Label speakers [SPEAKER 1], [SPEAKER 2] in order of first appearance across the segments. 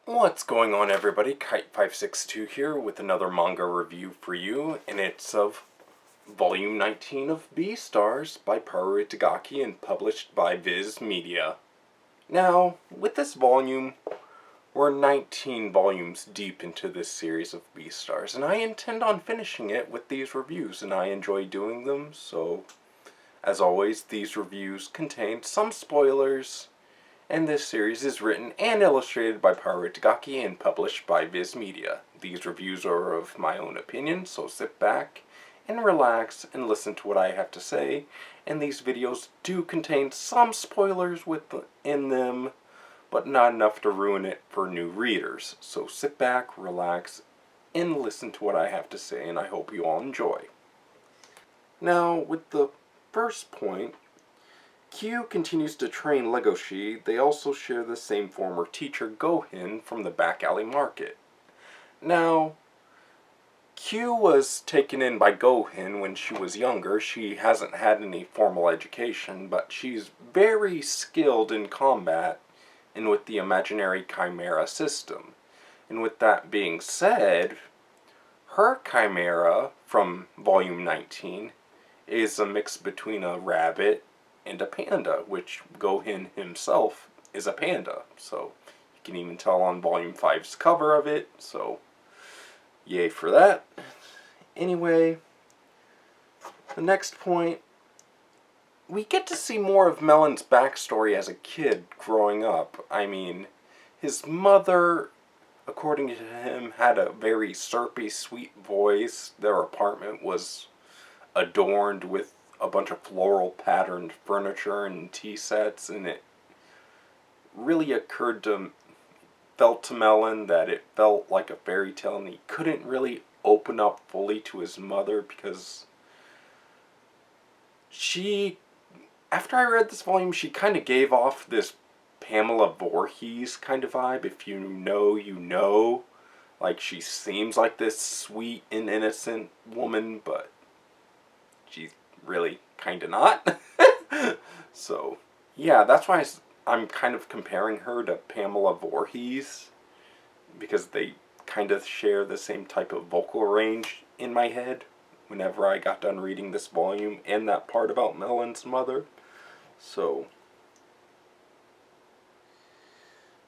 [SPEAKER 1] What's going on, everybody? Kite562 here with another manga review for you, and it's of Volume 19 of Beastars by Paru Itagaki and published by Viz Media. Now, with this volume, we're 19 volumes deep into this series of Beastars, and I intend on finishing it with these reviews, and I enjoy doing them, so as always, these reviews contain some spoilers. And this series is written and illustrated by Paru Itagaki and published by Viz Media. These reviews are of my own opinion, so sit back and relax and listen to what I have to say. And these videos do contain some spoilers in them, but not enough to ruin it for new readers. So sit back, relax, and listen to what I have to say, and I hope you all enjoy. Now, with the first point, Q continues to train Legoshi. They also share the same former teacher, Gohin, from the back alley market. Now, Q was taken in by Gohin when she was younger. She hasn't had any formal education, but she's very skilled in combat and with the imaginary chimera system. And with that being said, her chimera from Volume 19 is a mix between a rabbit and a panda, which Gohin himself is a panda. So you can even tell on Volume 5's cover of it, so yay for that. Anyway, the next point, we get to see more of Melon's backstory as a kid growing up. I mean, his mother, according to him, had a very syrupy, sweet voice. Their apartment was adorned with a bunch of floral patterned furniture and tea sets, and it really felt to Melon that it felt like a fairy tale, and he couldn't really open up fully to his mother because after I read this volume, she kind of gave off this Pamela Voorhees kind of vibe. If you know, you know. Like, she seems like this sweet and innocent woman, but she's really kind of not. So, yeah, that's why I'm kind of comparing her to Pamela Voorhees, because they kind of share the same type of vocal range in my head whenever I got done reading this volume and that part about Melon's mother. So,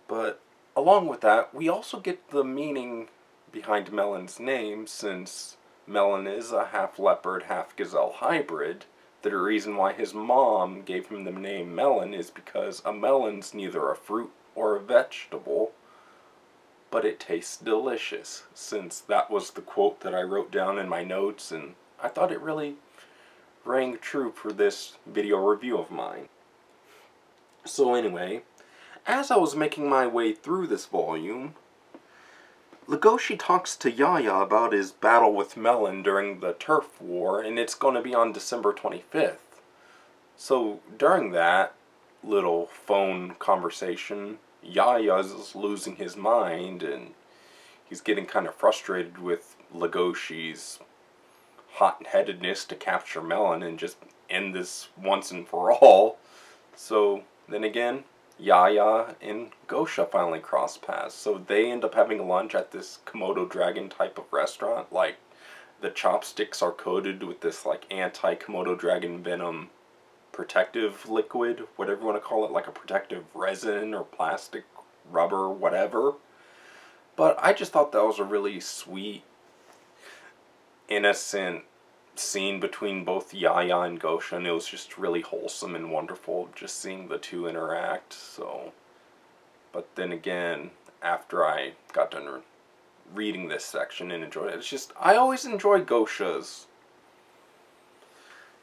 [SPEAKER 1] but along with that, we also get the meaning behind Melon's name, since Melon is a half-leopard, half-gazelle hybrid. The reason why his mom gave him the name Melon is because a melon's neither a fruit or a vegetable, but it tastes delicious, since that was the quote that I wrote down in my notes, and I thought it really rang true for this video review of mine. So anyway, as I was making my way through this volume, Legoshi talks to Yaya about his battle with Melon during the Turf War, and it's going to be on December 25th. So during that little phone conversation, Yaya's losing his mind, and he's getting kind of frustrated with Legoshi's hot-headedness to capture Melon and just end this once and for all. So then again, Yaya and Gosha finally cross paths, so they end up having lunch at this Komodo dragon type of restaurant. Like, the chopsticks are coated with this like anti-Komodo dragon venom protective liquid, whatever you want to call it, like a protective resin or plastic, rubber, whatever. But I just thought that was a really sweet, innocent scene between both Yaya and Gosha, and it was just really wholesome and wonderful just seeing the two interact. So, but then again, after I got done reading this section and enjoyed it, it's just, I always enjoy Gosha's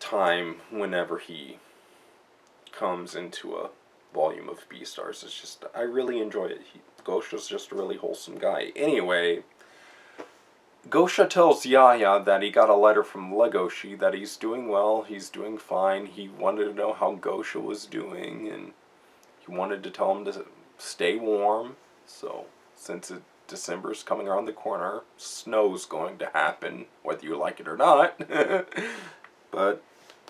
[SPEAKER 1] time whenever he comes into a volume of Beastars. It's just, I really enjoy it. Gosha's just a really wholesome guy. Anyway, Gosha tells Yaya that he got a letter from Legoshi that he's doing well, he's doing fine. He wanted to know how Gosha was doing, and he wanted to tell him to stay warm. So, since December's coming around the corner, snow's going to happen, whether you like it or not. But,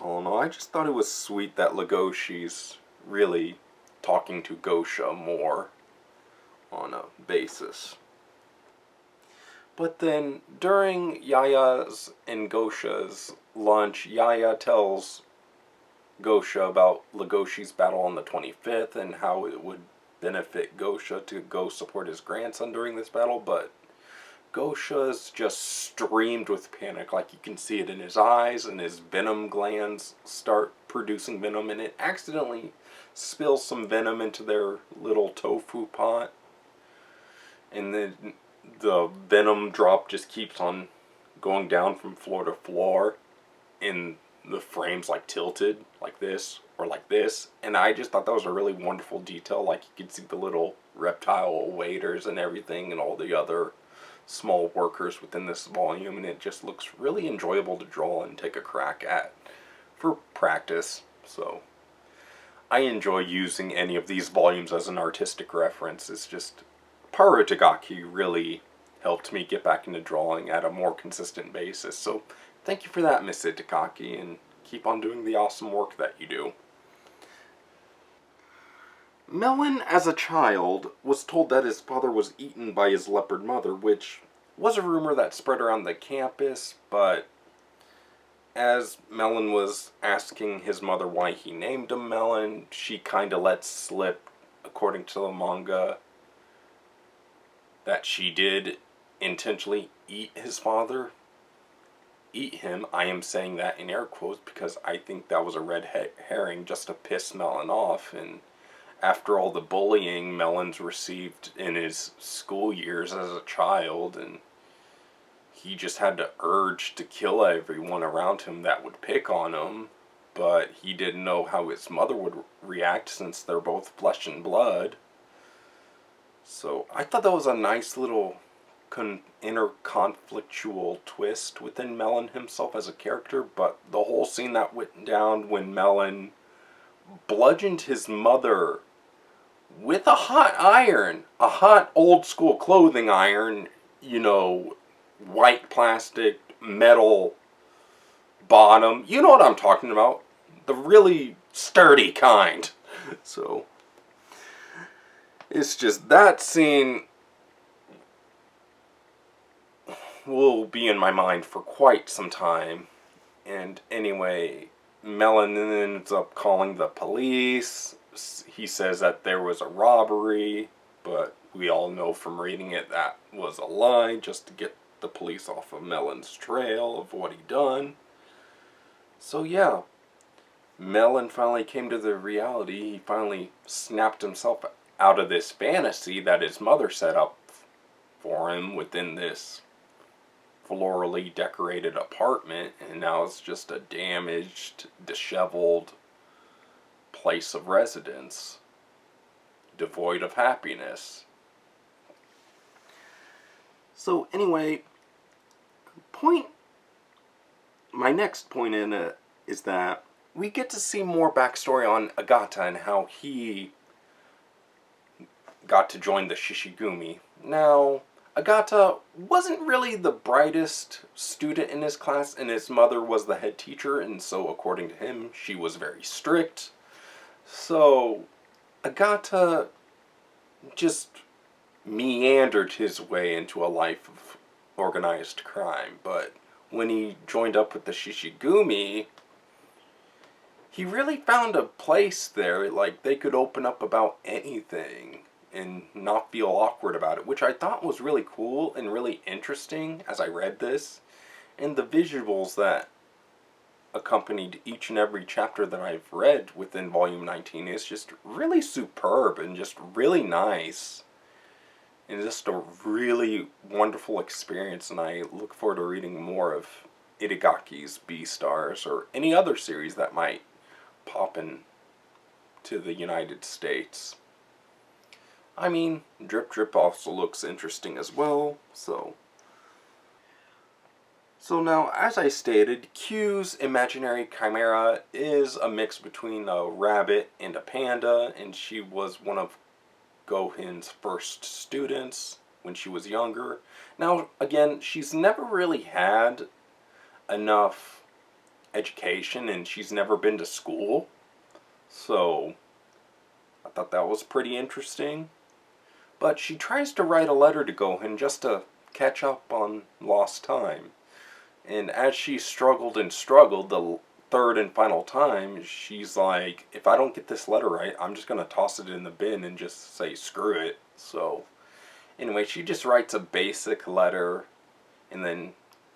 [SPEAKER 1] all in all, I just thought it was sweet that Legoshi's really talking to Gosha more on a basis. But then, during Yaya's and Gosha's lunch, Yaya tells Gosha about Legoshi's battle on the 25th and how it would benefit Gosha to go support his grandson during this battle, but Gosha's just streamed with panic. Like, you can see it in his eyes, and his venom glands start producing venom, and it accidentally spills some venom into their little tofu pot. And then the venom drop just keeps on going down from floor to floor, and the frames like tilted like this or like this. And I just thought that was a really wonderful detail. Like, you could see the little reptile waiters and everything and all the other small workers within this volume, and it just looks really enjoyable to draw and take a crack at for practice. So I enjoy using any of these volumes as an artistic reference. It's just, Paru Itagaki really helped me get back into drawing at a more consistent basis. So thank you for that, Miss Itagaki, and keep on doing the awesome work that you do. Melon, as a child, was told that his father was eaten by his leopard mother, which was a rumor that spread around the campus, but as Melon was asking his mother why he named him Melon, she kind of let slip, according to the manga, that she did intentionally eat his father. Eat him. I am saying that in air quotes because I think that was a red herring just to piss Melon off. And after all the bullying Melon's received in his school years as a child, and he just had the urge to kill everyone around him that would pick on him, but he didn't know how his mother would react since they're both flesh and blood. So I thought that was a nice little inner conflictual twist within Melon himself as a character, but the whole scene that went down when Melon bludgeoned his mother with a hot iron, a hot old school clothing iron, you know, white plastic, metal bottom, you know what I'm talking about, the really sturdy kind. So it's just, that scene will be in my mind for quite some time. And anyway, Melon ends up calling the police. He says that there was a robbery, but we all know from reading it that was a lie, just to get the police off of Melon's trail of what he done. So yeah, Melon finally came to the reality. He finally snapped himself out of this fantasy that his mother set up for him within this florally decorated apartment, and now it's just a damaged, disheveled place of residence, devoid of happiness. So anyway, my next point in it is that we get to see more backstory on Agata and how he got to join the Shishigumi. Now, Agata wasn't really the brightest student in his class, and his mother was the head teacher, and so according to him, she was very strict. So Agata just meandered his way into a life of organized crime, but when he joined up with the Shishigumi, he really found a place there. Like, they could open up about anything and not feel awkward about it, which I thought was really cool and really interesting as I read this. And the visuals that accompanied each and every chapter that I've read within Volume 19 is just really superb and just really nice. And just a really wonderful experience, and I look forward to reading more of Itagaki's Beastars or any other series that might pop in to the United States. I mean, Drip Drip also looks interesting as well, so now, as I stated, Q's imaginary chimera is a mix between a rabbit and a panda, and she was one of Gohen's first students when she was younger. Now, again, she's never really had enough education, and she's never been to school, so I thought that was pretty interesting. But she tries to write a letter to Gohan just to catch up on lost time. And as she struggled and struggled the third and final time, she's like, if I don't get this letter right, I'm just going to toss it in the bin and just say screw it. So, anyway, she just writes a basic letter, and then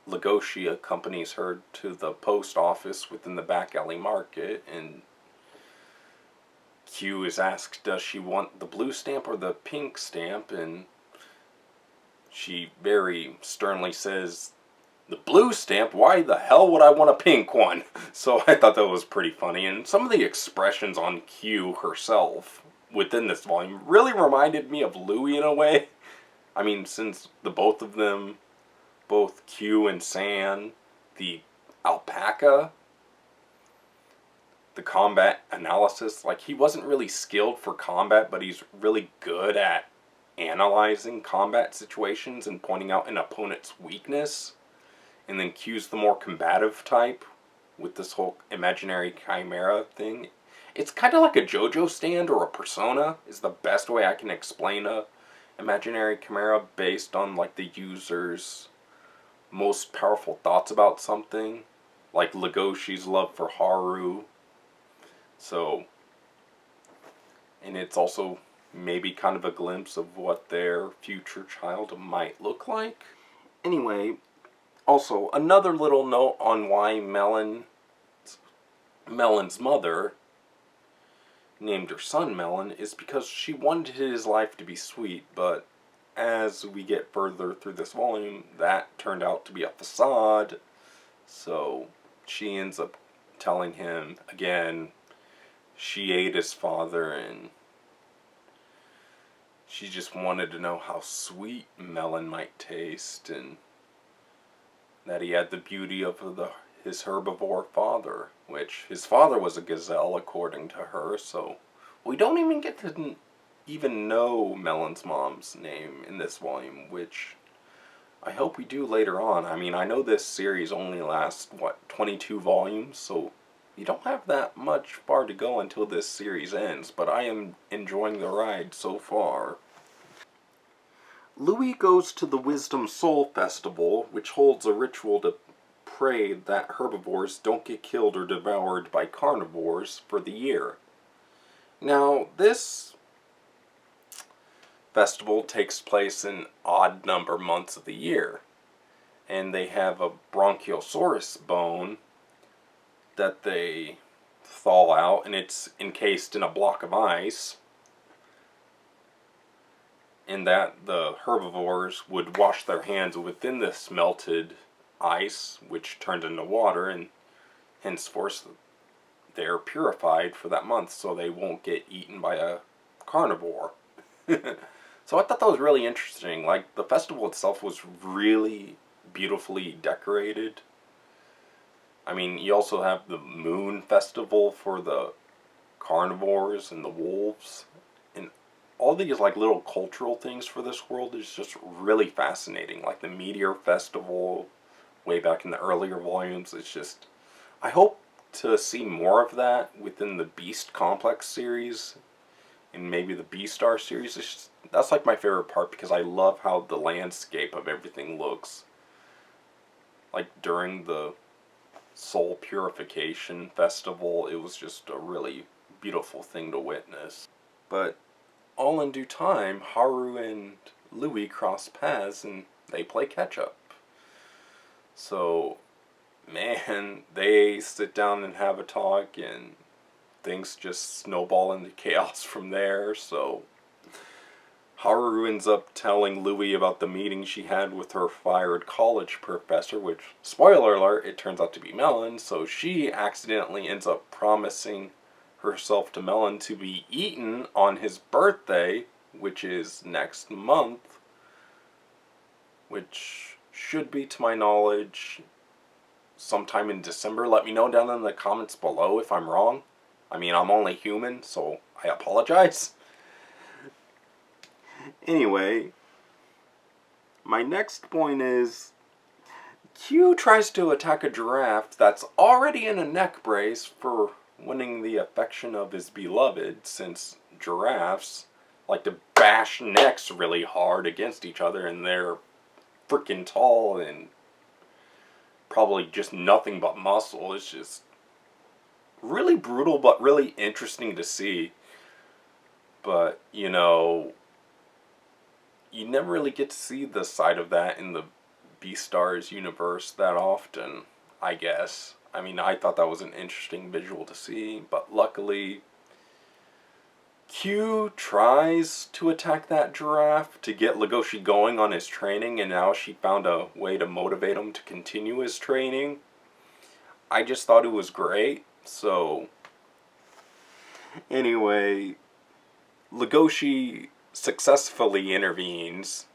[SPEAKER 1] Legoshi accompanies her to the post office within the back alley market, and Q is asked, does she want the blue stamp or the pink stamp? And she very sternly says, the blue stamp? Why the hell would I want a pink one? So I thought that was pretty funny. And some of the expressions on Q herself within this volume really reminded me of Louie in a way. I mean, since the both of them, both Q and San, the alpaca, the combat analysis, like he wasn't really skilled for combat, but he's really good at analyzing combat situations and pointing out an opponent's weakness. And then Q's the more combative type with this whole imaginary chimera thing. It's kind of like a JoJo stand or a persona is the best way I can explain a imaginary chimera based on like the user's most powerful thoughts about something. Like Legoshi's love for Haru. So, and it's also maybe kind of a glimpse of what their future child might look like. Anyway, also, another little note on why Melon's mother named her son Melon is because she wanted his life to be sweet, but as we get further through this volume, that turned out to be a facade. So she ends up telling him, again, she ate his father, and she just wanted to know how sweet Melon might taste, and that he had the beauty of his herbivore father, which his father was a gazelle according to her, so we don't even get to even know Melon's mom's name in this volume, which I hope we do later on. I mean, I know this series only lasts, 22 volumes, so you don't have that much far to go until this series ends, but I am enjoying the ride so far. Louis goes to the Wisdom Soul Festival, which holds a ritual to pray that herbivores don't get killed or devoured by carnivores for the year. Now, this festival takes place in odd number months of the year, and they have a Bronchiosaurus bone that they thaw out, and it's encased in a block of ice, and that the herbivores would wash their hands within this melted ice, which turned into water, and henceforth they're purified for that month so they won't get eaten by a carnivore. So I thought that was really interesting. Like, the festival itself was really beautifully decorated. I mean, you also have the Moon Festival for the carnivores and the wolves. And all these like little cultural things for this world is just really fascinating. Like the Meteor Festival way back in the earlier volumes. It's just, I hope to see more of that within the Beast Complex series and maybe the Beastars series. It's just, that's like my favorite part because I love how the landscape of everything looks. Like during the Soul Purification Festival, it was just a really beautiful thing to witness. But all in due time, Haru and Louis cross paths and they play catch up. So, man, they sit down and have a talk and things just snowball into chaos from there. So Haru ends up telling Louis about the meeting she had with her fired college professor, which, spoiler alert, it turns out to be Melon, so she accidentally ends up promising herself to Melon to be eaten on his birthday, which is next month, which should be, to my knowledge, sometime in December. Let me know down in the comments below if I'm wrong. I mean, I'm only human, so I apologize. Anyway, my next point is Q tries to attack a giraffe that's already in a neck brace for winning the affection of his beloved, since giraffes like to bash necks really hard against each other, and they're freaking tall and probably just nothing but muscle. It's just really brutal, but really interesting to see. But, you know, you never really get to see the side of that in the Beastars universe that often, I guess. I mean, I thought that was an interesting visual to see, but luckily Q tries to attack that giraffe to get Legoshi going on his training, and now she found a way to motivate him to continue his training. I just thought it was great. So anyway, Legoshi successfully intervenes,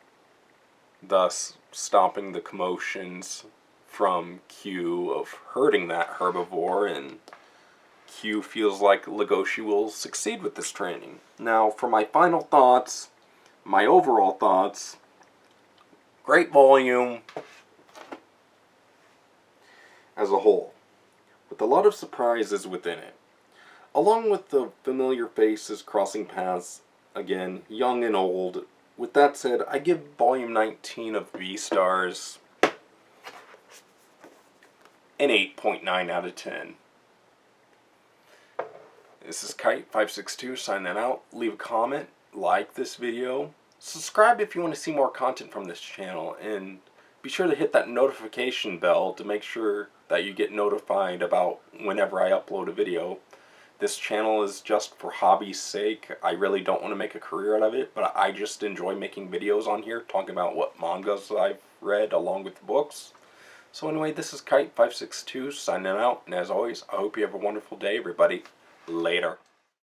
[SPEAKER 1] thus stopping the commotions from Q of hurting that herbivore, and Q feels like Legoshi will succeed with this training. Now, for my final thoughts, my overall thoughts, great volume as a whole, with a lot of surprises within it. Along with the familiar faces crossing paths, again, young and old. With that said, I give volume 19 of Beastars an 8.9 out of 10. This is Kite562 signing out. Leave a comment, like this video, subscribe if you want to see more content from this channel, and be sure to hit that notification bell to make sure that you get notified about whenever I upload a video. This channel is just for hobby's sake. I really don't want to make a career out of it, but I just enjoy making videos on here talking about what mangas I've read along with books. So anyway, this is Kite562 signing out, and as always, I hope you have a wonderful day, everybody. Later.